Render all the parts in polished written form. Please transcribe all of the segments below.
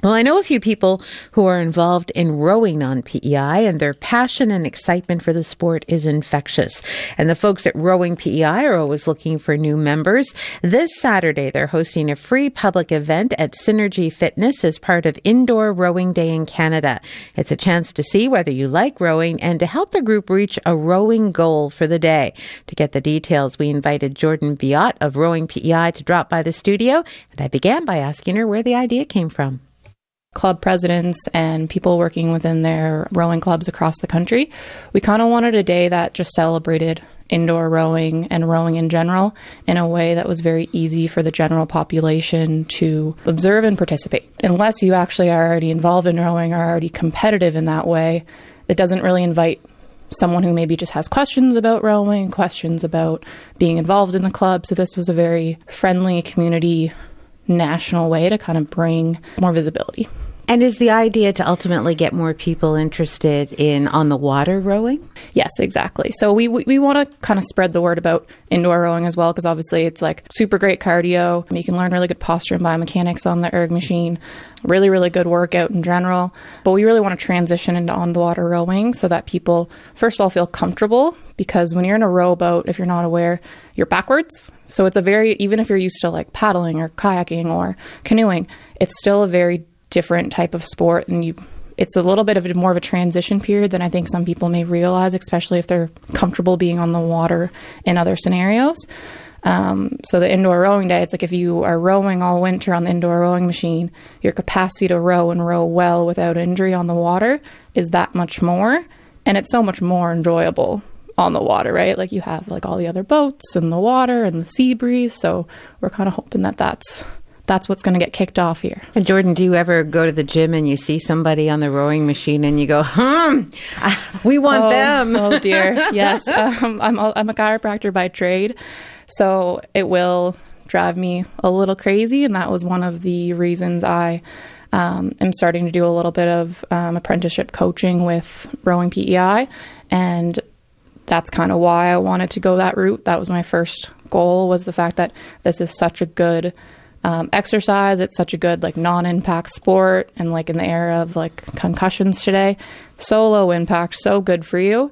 Well, I know a few people who are involved in rowing on P.E.I., and their passion and excitement for the sport is infectious. And the folks at Rowing P.E.I. are always looking for new members. This Saturday, they're hosting a free public event at Synergy Fitness as part of Indoor Rowing Day in Canada. It's a chance to see whether you like rowing and to help the group reach a rowing goal for the day. To get the details, we invited Jordanne Buote of Rowing P.E.I. to drop by the studio, and I began by asking her where the idea came from. Club presidents and people working within their rowing clubs across the country. We kind of wanted a day that just celebrated indoor rowing and rowing in general in a way that was very easy for the general population to observe and participate. Unless you actually are already involved in rowing or already competitive in that way, it doesn't really invite someone who maybe just has questions about rowing, questions about being involved in the club. So this was a very friendly community national way to kind of bring more visibility. And is the idea to ultimately get more people interested in on the water rowing? Yes, exactly. So we want to kind of spread the word about indoor rowing as well, because obviously it's like super great cardio. You can learn really good posture and biomechanics on the erg machine. Really, really good workout in general. But we really want to transition into on the water rowing so that people, first of all, feel comfortable, because when you're in a rowboat, if you're not aware, you're backwards. So it's even if you're used to like paddling or kayaking or canoeing, it's still a very different type of sport, and it's a little bit of more of a transition period than I think some people may realize, especially if they're comfortable being on the water in other scenarios. So the indoor rowing day, it's like if you are rowing all winter on the indoor rowing machine, your capacity to row and row well without injury on the water is that much more, and it's so much more enjoyable on the water, right? Like you have like all the other boats and the water and the sea breeze, so we're kind of hoping that that's what's going to get kicked off here. And Jordan, do you ever go to the gym and you see somebody on the rowing machine and you go, we want them? Oh dear, yes. I'm a chiropractor by trade, so it will drive me a little crazy, and that was one of the reasons I am starting to do a little bit of apprenticeship coaching with Rowing P.E.I., and that's kind of why I wanted to go that route. That was my first goal, was the fact that this is such a good exercise. It's such a good like non-impact sport, and like in the era of like concussions today, so low impact, so good for you,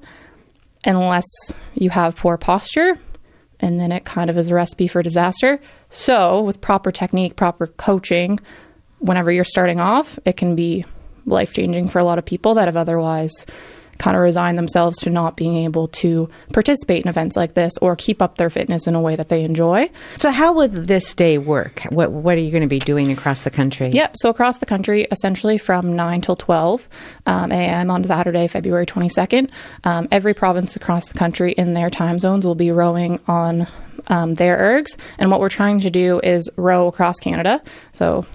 unless you have poor posture, and then it kind of is a recipe for disaster. So with proper technique, proper coaching, whenever you're starting off, it can be life-changing for a lot of people that have otherwise kind of resigned themselves to not being able to participate in events like this or keep up their fitness in a way that they enjoy. So how would this day work? What are you going to be doing across the country? Yep. So across the country, essentially from 9 till 12 a.m. on Saturday, February 22nd, every province across the country in their time zones will be rowing on their ergs. And what we're trying to do is row across Canada. So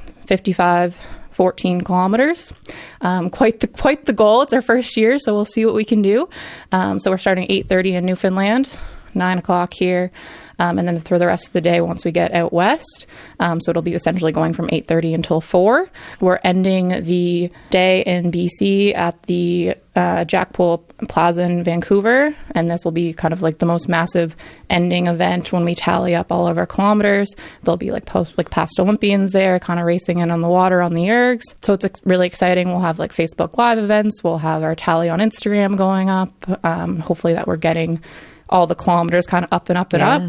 14 kilometers. Quite the goal. It's our first year, so we'll see what we can do. So we're starting 8:30 in Newfoundland, 9 o'clock here, and then for the rest of the day once we get out west. So it'll be essentially going from 8:30 until 4. We're ending the day in BC at the Jackpool Plaza in Vancouver, and this will be kind of like the most massive ending event when we tally up all of our kilometers. There'll be like past Olympians there kind of racing in on the water on the ergs. So it's really exciting. We'll have like Facebook Live events. We'll have our tally on Instagram going up. Hopefully that we're getting all the kilometers kind of up and up and up.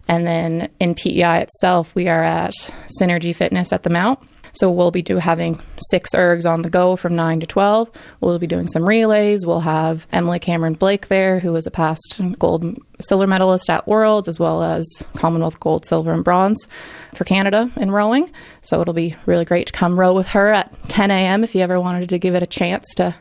And then in P.E.I. itself, we are at Synergy Fitness at the Mount. So we'll be having 6 ergs on the go from 9 to 12. We'll be doing some relays. We'll have Emily Cameron Blake there, who is a past silver medalist at Worlds, as well as Commonwealth gold, silver, and bronze for Canada in rowing. So it'll be really great to come row with her at 10 a.m. if you ever wanted to give it a chance to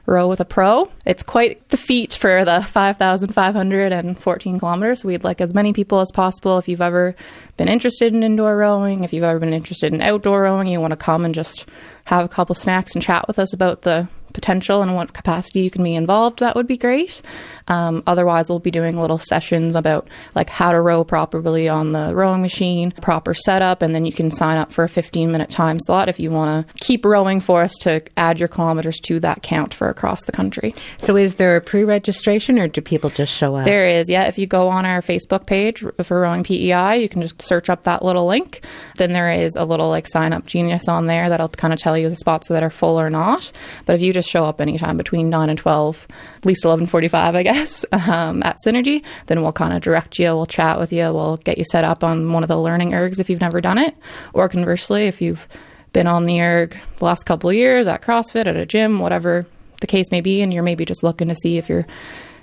row with a pro. It's quite the feat for the 5,514 kilometers. We'd like as many people as possible. If you've ever been interested in indoor rowing, if you've ever been interested in outdoor rowing, you want to come and just have a couple snacks and chat with us about the potential and what capacity you can be involved, that would be great. Otherwise, we'll be doing little sessions about like how to row properly on the rowing machine, proper setup, and then you can sign up for a 15-minute time slot if you want to keep rowing for us to add your kilometers to that count for across the country. So is there a pre-registration or do people just show up? There is, yeah. If you go on our Facebook page for Rowing P.E.I, you can just search up that little link. Then there is a little like sign up genius on there that'll kind of tell you the spots that are full or not. But if you just show up anytime between 9 and 12, at least 11:45, I guess, at Synergy, then we'll kind of direct you, we'll chat with you, we'll get you set up on one of the learning ergs if you've never done it. Or conversely, if you've been on the erg the last couple of years at CrossFit, at a gym, whatever the case may be, and you're maybe just looking to see if you're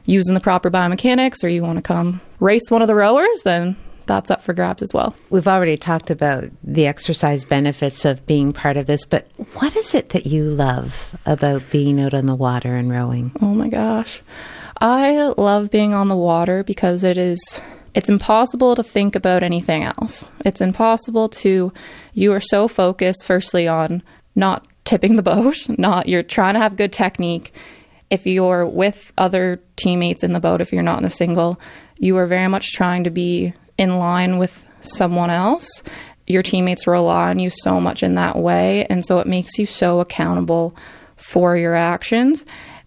using the proper biomechanics or you want to come race one of the rowers, then that's up for grabs as well. We've already talked about the exercise benefits of being part of this, but what is it that you love about being out on the water and rowing? Oh my gosh. I love being on the water because it's impossible to think about anything else. It's impossible you are so focused firstly on not tipping the boat, you're trying to have good technique. If you're with other teammates in the boat, if you're not in a single, you are very much trying to be in line with someone else. Your teammates rely on you so much in that way, and so it makes you so accountable for your actions.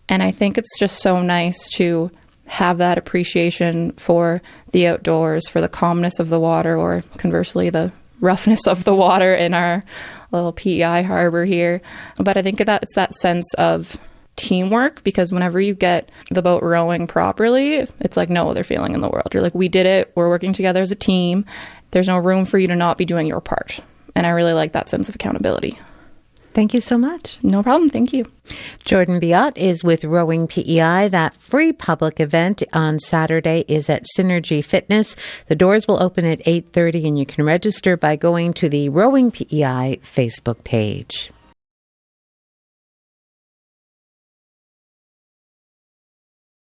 And I think it's just so nice to have that appreciation for the outdoors, for the calmness of the water, or conversely, the roughness of the water in our little P.E.I. harbor here. But I think that it's that sense of teamwork, because whenever you get the boat rowing properly, it's like no other feeling in the world. You're like, we did it. We're working together as a team. There's no room for you to not be doing your part. And I really like that sense of accountability. Thank you so much. No problem. Thank you. Jordanne Buote is with Rowing P.E.I. That free public event on Saturday is at Synergy Fitness. The doors will open at 8:30 and you can register by going to the Rowing P.E.I. Facebook page.